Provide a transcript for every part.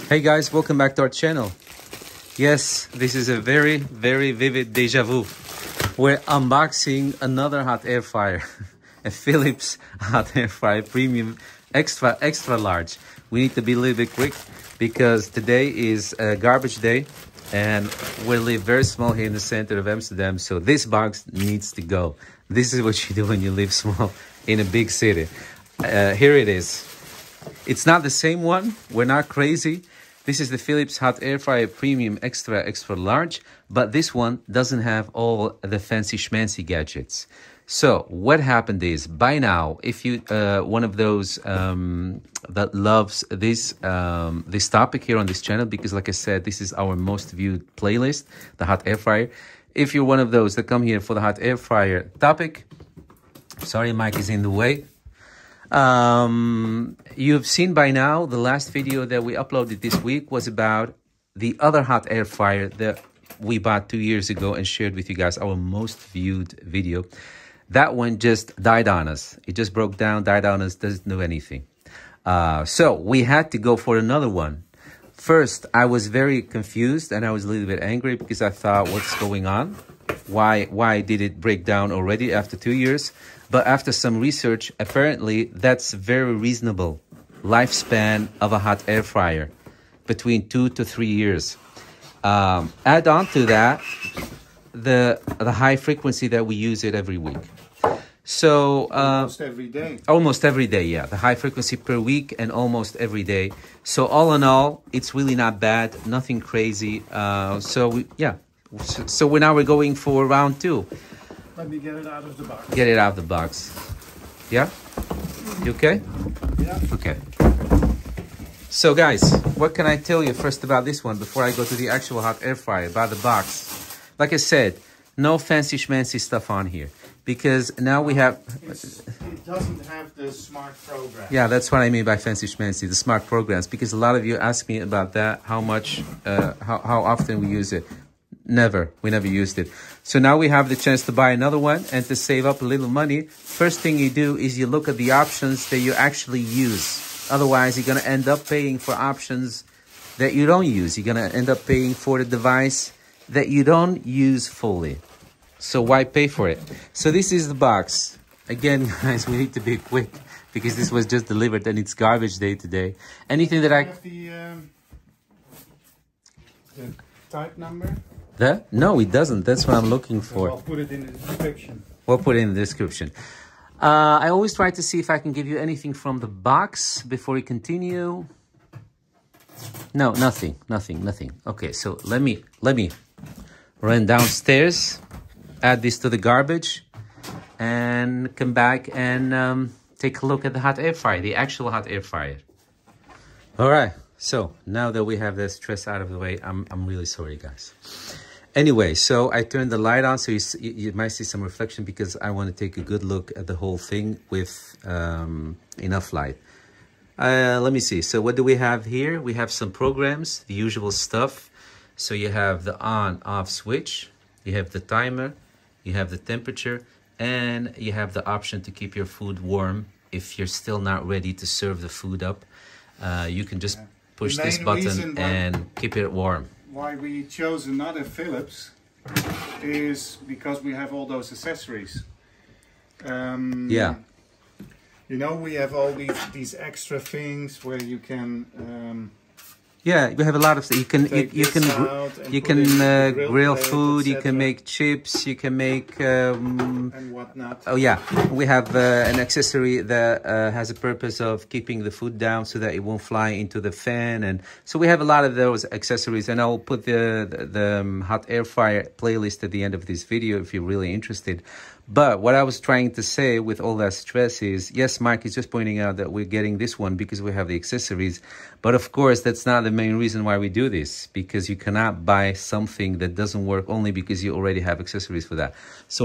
Hey guys, welcome back to our channel. Yes, this is a very, very vivid deja vu. We're unboxing another hot air fryer, a Philips hot air fryer premium extra large. We need to be a little bit quick because today is a garbage day and we live very small here in the center of Amsterdam, so this box needs to go. This is what you do when you live small in a big city. Here it is. It's not the same one. We're not crazy. This is the Philips hot air fryer premium extra large, but this one doesn't have all the fancy schmancy gadgets. So what happened is, by now, if you one of those that loves this this topic here on this channel, because like I said, this is our most viewed playlist, the hot air fryer. If you're one of those that come here for the hot air fryer topic, sorry, mic is in the way. You've seen by now the last video that we uploaded this week was about the other hot air fryer that we bought 2 years ago and shared with you guys, our most viewed video. That one just died on us. It just broke down, died on us, doesn't do anything. So we had to go for another one. First, I was very confused and I was a little bit angry because I thought, what's going on? Why did it break down already after 2 years? But after some research, apparently that's very reasonable lifespan of a hot air fryer, between 2 to 3 years. Add on to that the high frequency that we use it every week. So almost every day. Almost every day, yeah. The high frequency per week and almost every day. So all in all, it's really not bad, nothing crazy. So now we're going for round 2. Let me get it out of the box. Get it out of the box. Yeah? You okay? Yeah. Okay. So guys, what can I tell you first about this one before I go to the actual hot air fryer, about the box? Like I said, no fancy schmancy stuff on here. Because now we have... It doesn't have the smart program. Yeah, that's what I mean by fancy schmancy, the smart programs. Because a lot of you ask me about that, how much, how often we use it. Never. We never used it. So now we have the chance to buy another one and to save up a little money. First thing you do is you look at the options that you actually use. Otherwise, you're going to end up paying for options that you don't use. You're going to end up paying for the device that you don't use fully. So why pay for it? So this is the box. Again, guys, we need to be quick because this was just delivered and it's garbage day today. Anything that I... Have the type number? No, it doesn't. That's what I'm looking for. I'll put it in the description. We'll put it in the description. I always try to see if I can give you anything from the box before we continue. No, nothing. Okay, so let me run downstairs, add this to the garbage, and come back and take a look at the hot air fryer, the actual hot air fryer. All right. So now that we have the stress out of the way, I'm really sorry, guys. Anyway, so I turned the light on, so you might see some reflection because I want to take a good look at the whole thing with enough light. Let me see. So what do we have here? We have some programs, the usual stuff. So you have the on-off switch, you have the timer, you have the temperature, and you have the option to keep your food warm if you're still not ready to serve the food up. You can just push this button and keep it warm. Why we chose another Philips is because we have all those accessories. Yeah. You know, we have all these extra things where you can... yeah, you have a lot of stuff. You can grill food. You can make chips. You can make and whatnot. Oh yeah, we have an accessory that has a purpose of keeping the food down so that it won't fly into the fan, and so we have a lot of those accessories. And I'll put the hot air fryer playlist at the end of this video if you're really interested. But what I was trying to say with all that stress is, yes, Mike is just pointing out that we're getting this one because we have the accessories. But of course, that's not the main reason why we do this, because you cannot buy something that doesn't work only because you already have accessories for that. So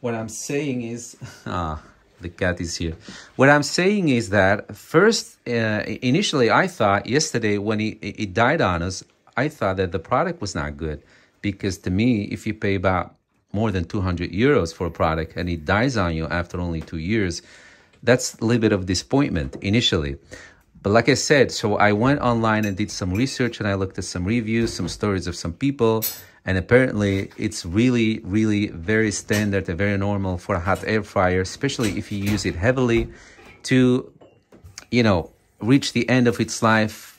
what I'm saying is, the cat is here. What I'm saying is that first, initially, I thought yesterday when it died on us, I thought that the product was not good, because to me, if you pay about more than 200 euros for a product and it dies on you after only 2 years, that's a little bit of disappointment initially. But like I said, so I went online and did some research, and I looked at some reviews, some stories of some people, and apparently it's really, really very standard and very normal for a hot air fryer, especially if you use it heavily, to, you know, reach the end of its life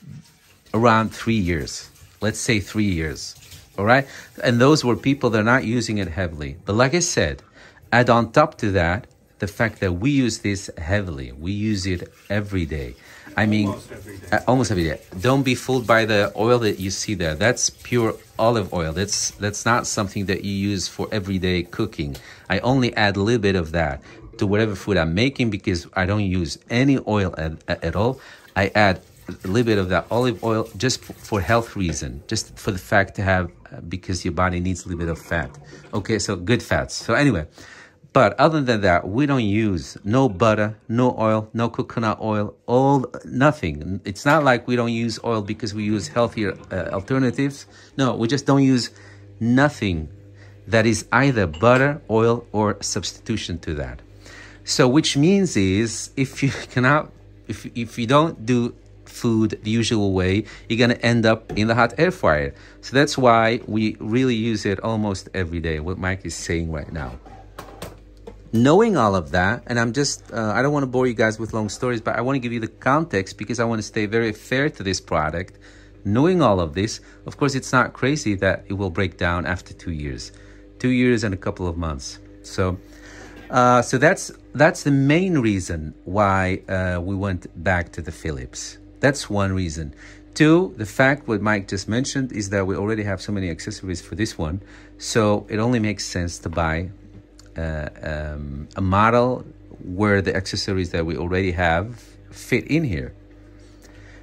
around 3 years. Let's say 3 years. All right. And those were people that are not using it heavily. But like I said, add on top to that the fact that we use this heavily. We use it every day. I mean, almost every day. Don't be fooled by the oil that you see there. That's pure olive oil. That's not something that you use for everyday cooking. I only add a little bit of that to whatever food I'm making because I don't use any oil at all. I add a little bit of that olive oil just for health reason, just for the fact to have, because your body needs a little bit of fat. Okay, so good fats. So anyway, but other than that, we don't use no butter, no oil, no coconut oil, nothing. It's not like we don't use oil because we use healthier alternatives. No, we just don't use nothing that is either butter, oil, or substitution to that. So which means is if you don't do food the usual way, you're going to end up in the hot air fryer. So that's why we really use it almost every day, what Mike is saying right now. Knowing all of that, and I'm just, I don't want to bore you guys with long stories, but I want to give you the context because I want to stay very fair to this product. Knowing all of this, of course, it's not crazy that it will break down after 2 years. 2 years and a couple of months. So that's the main reason why we went back to the Philips. That's one reason. Two, the fact what Mike just mentioned is that we already have so many accessories for this one, so it only makes sense to buy a model where the accessories that we already have fit in here.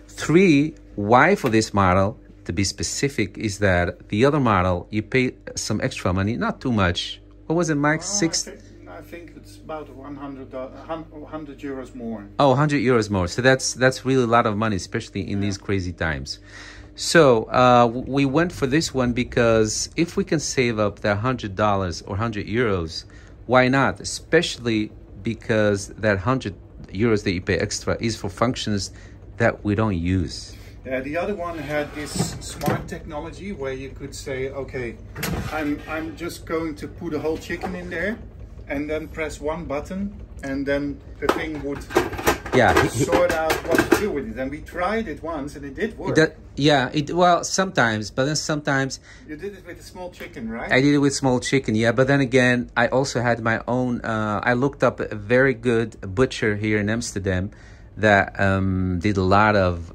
Three, why for this model, to be specific, is that the other model, you pay some extra money, not too much. What was it, Mike? I think it's about 100 euros more. Oh, 100 euros more. So that's really a lot of money, especially in these crazy times. So we went for this one because if we can save up that $100 or 100 euros, why not? Especially because that 100 euros that you pay extra is for functions that we don't use. The other one had this smart technology where you could say, okay, I'm just going to put a whole chicken in there and then press one button and then the thing would sort out what to do with it. And we tried it once and it did work. Well, sometimes, but then sometimes... You did it with a small chicken, right? I did it with small chicken, yeah. But then again, I also had my own... I looked up a very good butcher here in Amsterdam that did a lot of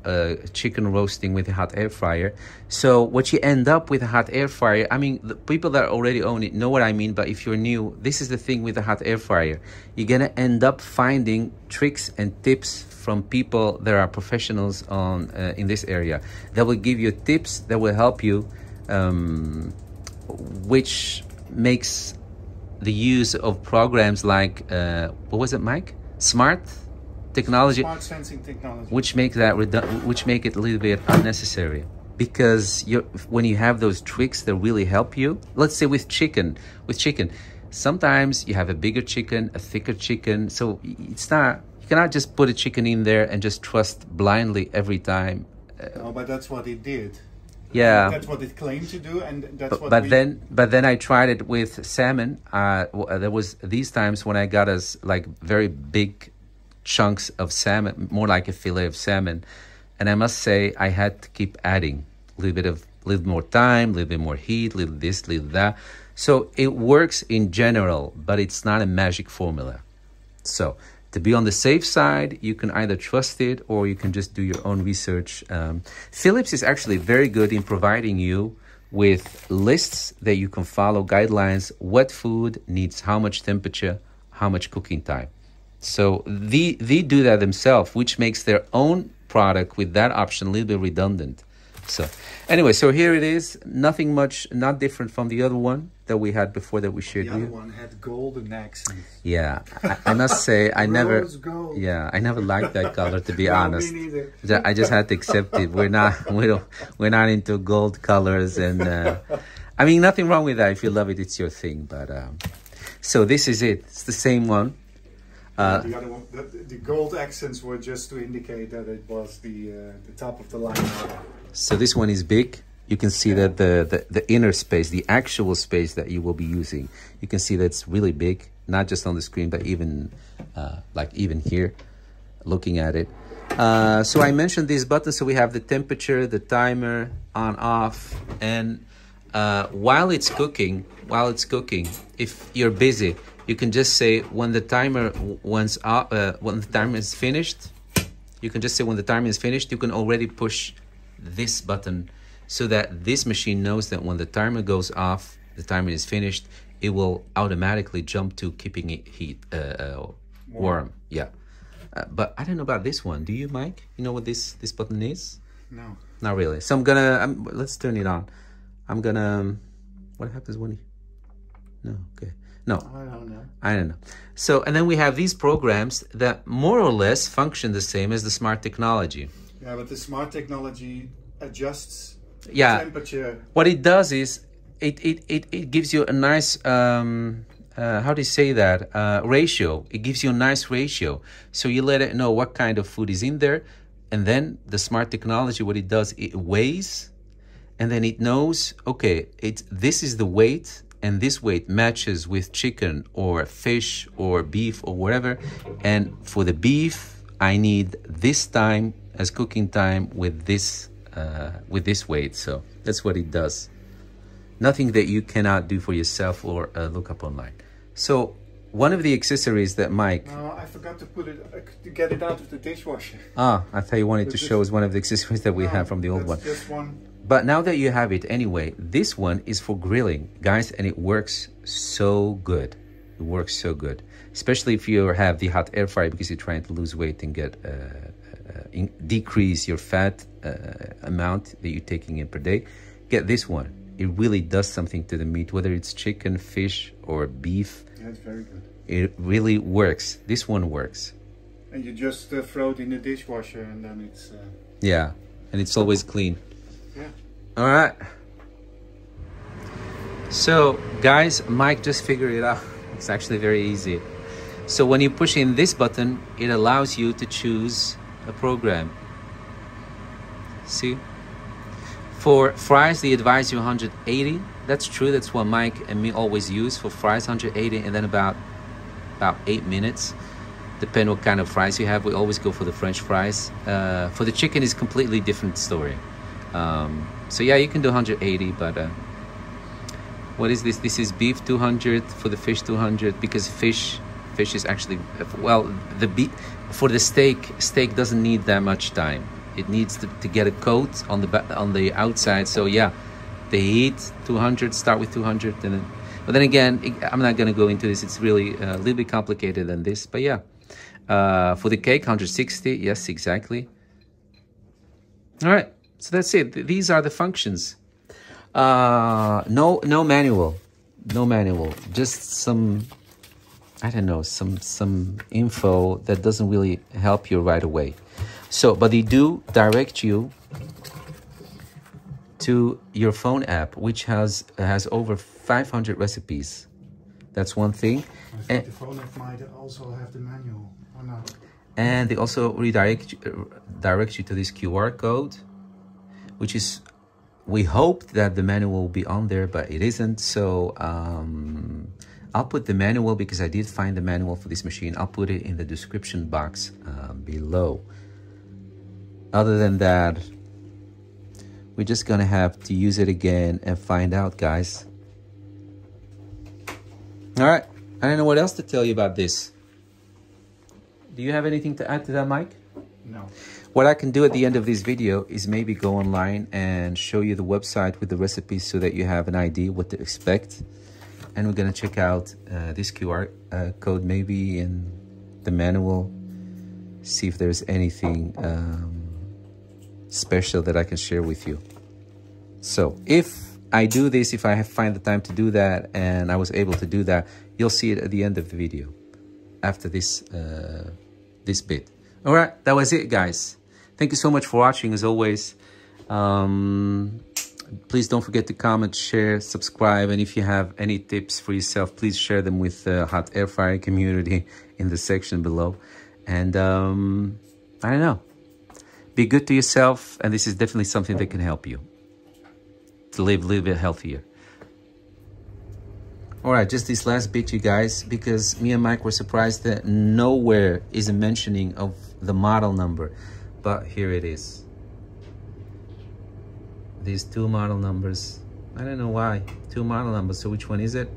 chicken roasting with a hot air fryer. So what you end up with a hot air fryer, I mean, the people that already own it know what I mean, but if you're new, this is the thing with a hot air fryer. You're gonna end up finding tricks and tips from people that are professionals on in this area that will give you tips that will help you, which makes the use of programs like what was it, Mike? Smart sensing technology, which make it a little bit unnecessary, because when you have those tricks that really help you, let's say with chicken, sometimes you have a bigger chicken, a thicker chicken, so it's not, you cannot just put a chicken in there and just trust blindly every time. No, but that's what it did. Yeah, that's what it claimed to do, and that's but then I tried it with salmon. There was these times when I got us like very big chunks of salmon, more like a fillet of salmon, and I must say I had to keep adding a little more time, a little bit more heat, little this, little that. So it works in general, but it's not a magic formula. So to be on the safe side, you can either trust it or you can just do your own research. Philips is actually very good in providing you with lists that you can follow, guidelines, what food needs how much temperature, how much cooking time. So they do that themselves, which makes their own product with that option a little bit redundant. So anyway, so here it is. Nothing much, not different from the other one that we had before that we shared with you. The other one had golden accents. Yeah, I must say I never liked that color, to be No, honest. me neither. I just had to accept it. We're not into gold colors, and I mean, nothing wrong with that. If you love it, it's your thing. But so this is it. It's the same one. The other one, the gold accents were just to indicate that it was the top of the line model. So this one is big. You can see that the inner space, the actual space that you will be using, you can see that it's really big, not just on the screen, but even like even here, looking at it. So I mentioned these buttons. So we have the temperature, the timer, on, off, and while it's cooking, if you're busy, you can just say when the timer when the timer is finished. You can just say when the timer is finished. You can already push this button so that this machine knows that when the timer goes off, the timer is finished. It will automatically jump to keeping it warm. Yeah. But I don't know about this one. Do you, Mike? You know what this button is? No. Not really. So I'm gonna let's turn it on. I'm gonna. What happens when? No. Okay. No. I don't know. So and then we have these programs that more or less function the same as the smart technology. Yeah, but the smart technology adjusts temperature. What it does is it gives you a nice how do you say that, ratio. It gives you a nice ratio, so you let it know what kind of food is in there, and then the smart technology, what it does, it weighs, and then it knows, okay, this is the weight, and this weight matches with chicken or fish or beef or whatever, and for the beef I need this time as cooking time with this weight. So that's what it does. Nothing that you cannot do for yourself or look up online. So one of the accessories that Mike... No, I forgot to put it, to get it out of the dishwasher. Ah, I thought you wanted to show us one of the accessories that we have from the old one. Just one. But now that you have it anyway, this one is for grilling, guys, and it works so good. It works so good, especially if you have the hot air fryer because you're trying to lose weight and get decrease your fat amount that you're taking in per day. Get this one. It really does something to the meat, whether it's chicken, fish, or beef. Yeah, it's very good. It really works. This one works. And you just throw it in the dishwasher and then it's... Yeah, and it's always clean. Yeah. All right. So, guys, Mike just figured it out. It's actually very easy. So when you push in this button, it allows you to choose a program. See? For fries, they advise you 180. That's true. That's what Mike and me always use for fries, 180, and then about 8 minutes. Depending what kind of fries you have. We always go for the French fries. For the chicken, is completely different story. So yeah, you can do 180, but what is this? This is beef 200, for the fish 200, because fish is actually, well, for the steak doesn't need that much time. It needs to get a coat on the outside. So yeah, the heat 200, start with 200, and then, but then again, I'm not gonna go into this. It's really a little bit complicated than this, but yeah. For the cake, 160. Yes, exactly. All right, so that's it. These are the functions. No manual, just some, I don't know, some info that doesn't really help you right away. So, but they do direct you to your phone app, which has over 500 recipes. That's one thing. I think the phone app might also have the manual, or not? And they also direct you to this QR code, which is, we hoped that the manual will be on there, but it isn't. So I'll put the manual, because I did find the manual for this machine. I'll put it in the description box below. Other than that, we're just gonna have to use it again and find out, guys. All right, I don't know what else to tell you about this. Do you have anything to add to that, Mike? No. What I can do at the end of this video is maybe go online and show you the website with the recipes so that you have an idea what to expect. And we're gonna check out this QR code maybe in the manual, see if there's anything special that I can share with you. So if I do this, if I find the time to do that and I was able to do that, you'll see it at the end of the video after this this bit. All right, that was it, guys. Thank you so much for watching, as always. Please don't forget to comment, share, subscribe, and if you have any tips for yourself, please share them with the hot air fryer community in the section below. And I don't know, be good to yourself, and this is definitely something that can help you to live a little bit healthier. All right, just this last bit, you guys, because me and Mike were surprised that nowhere is a mentioning of the model number, but here it is. These two model numbers. I don't know why. Two model numbers. So which one is it?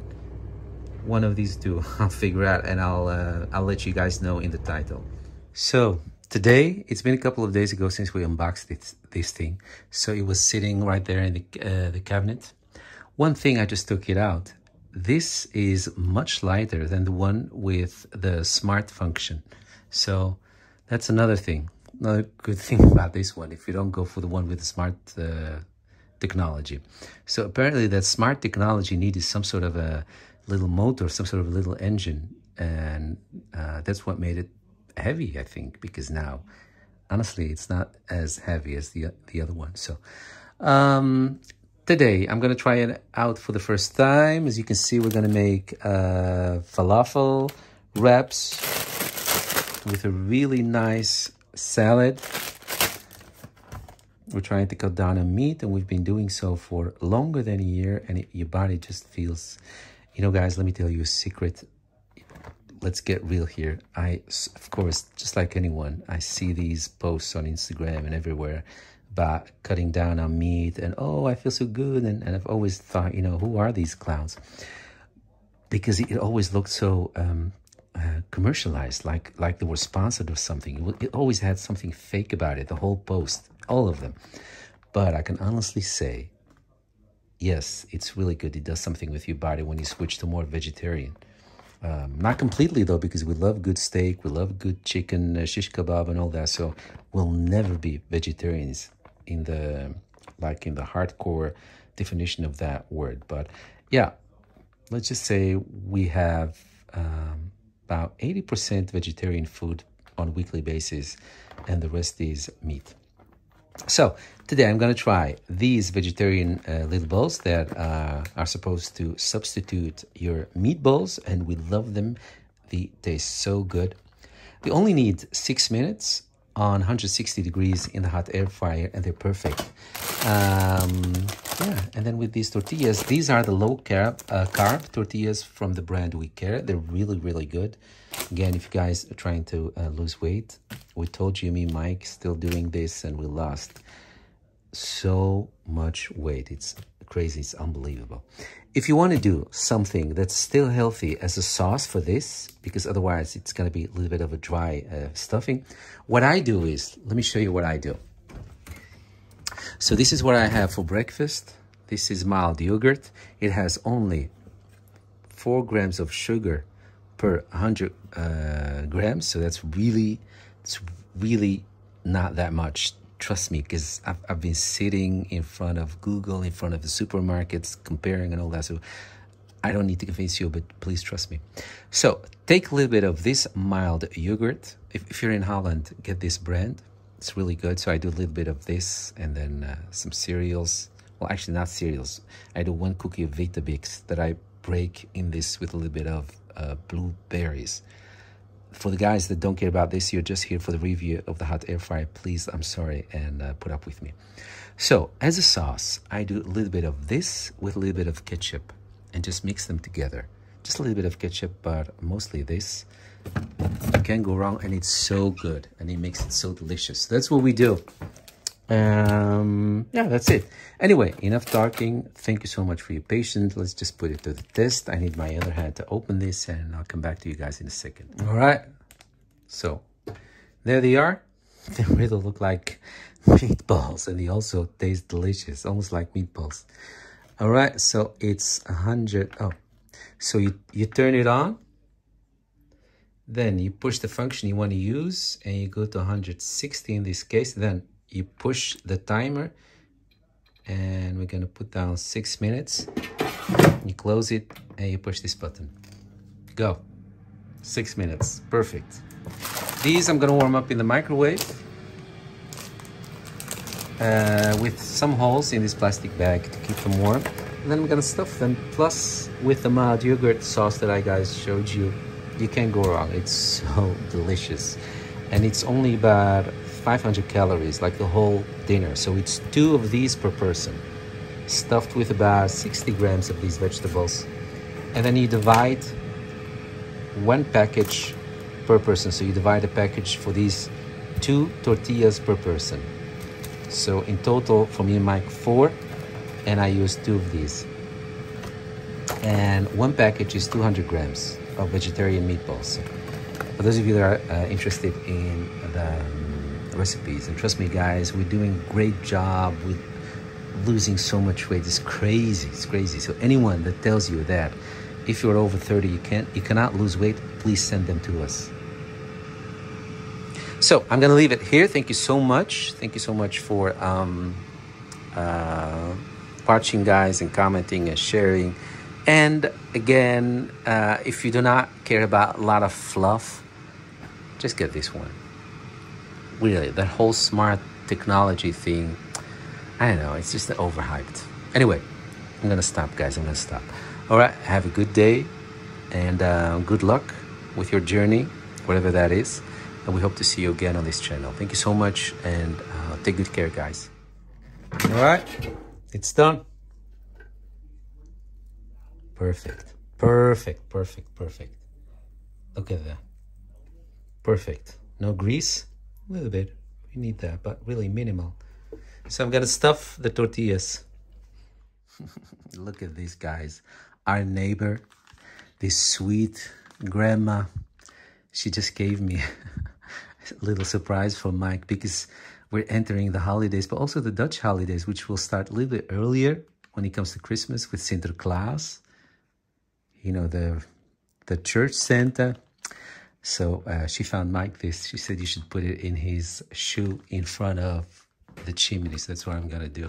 One of these two. I'll figure out, and I'll let you guys know in the title. So today, it's been a couple of days ago since we unboxed this thing. So it was sitting right there in the cabinet. One thing, I just took it out. This is much lighter than the one with the smart function. So that's another thing. Another good thing about this one, if you don't go for the one with the smart technology. So apparently that smart technology needed some sort of a little motor, some sort of a little engine. And that's what made it heavy, I think, because now, honestly, it's not as heavy as the other one. So today, I'm going to try it out for the first time. As you can see, we're going to make falafel wraps with a really nice salad. We're trying to cut down on meat, and we've been doing so for longer than a year, and your body just feels... You know, guys, let me tell you a secret. Let's get real here. Of course, just like anyone, I see these posts on Instagram and everywhere about cutting down on meat, and oh, I feel so good, and I've always thought, you know, who are these clowns? Because it always looked so commercialized, like they were sponsored or something. It always had something fake about it, the whole post, all of them. But I can honestly say, yes, it's really good. It does something with your body when you switch to more vegetarian. Not completely though, because we love good steak, we love good chicken, shish kebab and all that. So we'll never be vegetarians in the hardcore definition of that word. But yeah, let's just say we have about 80% vegetarian food on a weekly basis, and the rest is meat. So today I'm going to try these vegetarian little balls that are supposed to substitute your meatballs, and we love them. They taste so good. They only need 6 minutes on 160 degrees in the hot air fryer, and they're perfect. Yeah, and then with these tortillas, these are the low carb tortillas from the brand We Care. They're really, really good. Again, if you guys are trying to lose weight, we told you, me and Mike, still doing this, and we lost so much weight. It's crazy. It's unbelievable. If you want to do something that's still healthy as a sauce for this, because otherwise it's going to be a little bit of a dry stuffing, what I do is, let me show you what I do. So this is what I have for breakfast. This is mild yogurt. It has only 4 grams of sugar per 100 grams. So it's really not that much. Trust me, because I've been sitting in front of Google, in front of the supermarkets, comparing and all that. So I don't need to convince you, but please trust me. So take a little bit of this mild yogurt. If you're in Holland, get this brand. It's really good. So I do a little bit of this, and then some cereals. Well, actually not cereals. I do 1 cookie of Weetabix that I break in this with a little bit of blueberries. For the guys that don't care about this, you're just here for the review of the hot air fryer. Please, I'm sorry, and put up with me. So as a sauce, I do a little bit of this with a little bit of ketchup and just mix them together. Just a little bit of ketchup, but mostly this. You can't go wrong, and it's so good, and it makes it so delicious. That's what we do. Yeah, that's it. Anyway, enough talking. Thank you so much for your patience. Let's just put it to the test. I need my other hand to open this, and I'll come back to you guys in a second. All right. So there they are. They really look like meatballs, and they also taste delicious, almost like meatballs. All right. So it's 100. Oh, so you turn it on. Then you push the function you want to use, and you go to 160 in this case. Then you push the timer, and we're going to put down 6 minutes. You close it, and you push this button. Go. 6 minutes. Perfect. These I'm going to warm up in the microwave. with some holes in this plastic bag to keep them warm. And then I'm gonna stuff them. Plus, with the mild yogurt sauce that I guys showed you, you can't go wrong. It's so delicious. And it's only about 500 calories, like the whole dinner. So it's 2 of these per person, stuffed with about 60 grams of these vegetables. And then you divide 1 package per person. So you divide a package for these 2 tortillas per person. So in total, for me and Mike, 4, and I use 2 of these. And 1 package is 200 grams of vegetarian meatballs. So for those of you that are interested in the recipes, and trust me guys, we're doing a great job with losing so much weight. It's crazy, it's crazy. So anyone that tells you that if you're over 30 you cannot lose weight, please send them to us. So I'm gonna leave it here. Thank you so much for watching guys, and commenting and sharing. And again, if you do not care about a lot of fluff, just get this one. Really, that whole smart technology thing, I don't know, it's just overhyped. Anyway, I'm gonna stop guys, I'm gonna stop. All right, have a good day, and good luck with your journey, whatever that is. And we hope to see you again on this channel. Thank you so much, and take good care guys. All right, it's done. Perfect, perfect, perfect, perfect. Look at that. Perfect. No grease, a little bit. We need that, but really minimal. So I'm gonna stuff the tortillas. Look at these guys. Our neighbor, this sweet grandma, she just gave me a little surprise for Mike, because we're entering the holidays, but also the Dutch holidays, which will start a little bit earlier when it comes to Christmas with Sinterklaas. You know, the church Santa. So she found Mike this. She said you should put it in his shoe in front of the chimney. So that's what I'm gonna do.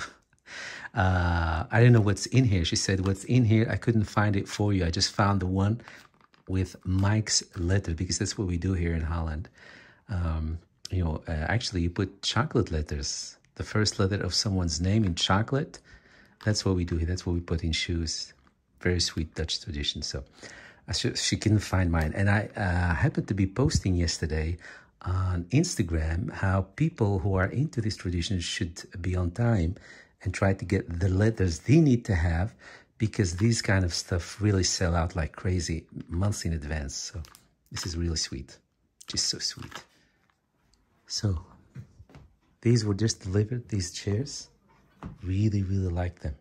I don't know what's in here. She said, what's in here? I couldn't find it for you. I just found the one with Mike's letter, because that's what we do here in Holland. You know, actually you put chocolate letters, the first letter of someone's name in chocolate. That's what we do here. That's what we put in shoes. Very sweet Dutch tradition. So she couldn't find mine. And I happened to be posting yesterday on Instagram how people who are into this tradition should be on time and try to get the letters they need to have, because these kind of stuff really sell out like crazy months in advance. So this is really sweet, just so sweet. So these were just delivered, these chairs. Really, really like them.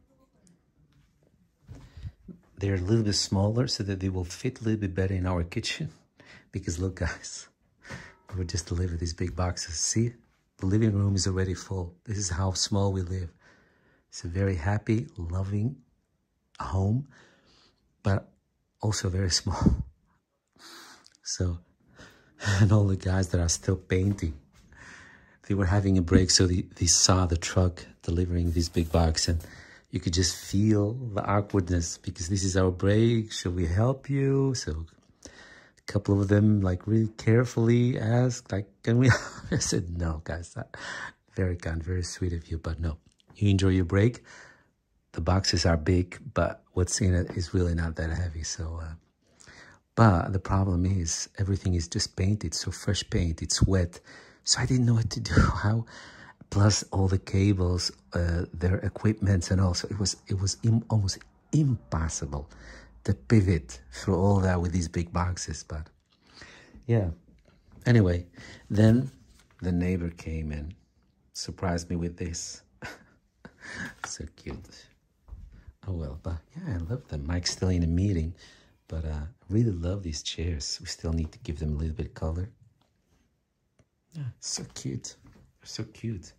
They're a little bit smaller so that they will fit a little bit better in our kitchen. Because look guys, we just delivered these big boxes. See, the living room is already full. This is how small we live. It's a very happy, loving home, but also very small. So, and all the guys that are still painting, they were having a break, so they saw the truck delivering this big box, and you could just feel the awkwardness, because this is our break. Shall we help you? So a couple of them like really carefully asked, like, can we? I said, no, guys, very kind, very sweet of you, but no. You enjoy your break. The boxes are big, but what's in it is really not that heavy. So, but the problem is everything is just painted, so fresh paint, it's wet. So I didn't know what to do. How? Plus all the cables, their equipment, and also it was almost impossible to pivot through all that with these big boxes. But yeah. Anyway, then the neighbor came and surprised me with this. So cute. Oh well, but yeah, I love them. Mike's still in a meeting, but I really love these chairs. We still need to give them a little bit of color. Yeah, so cute. They're so cute.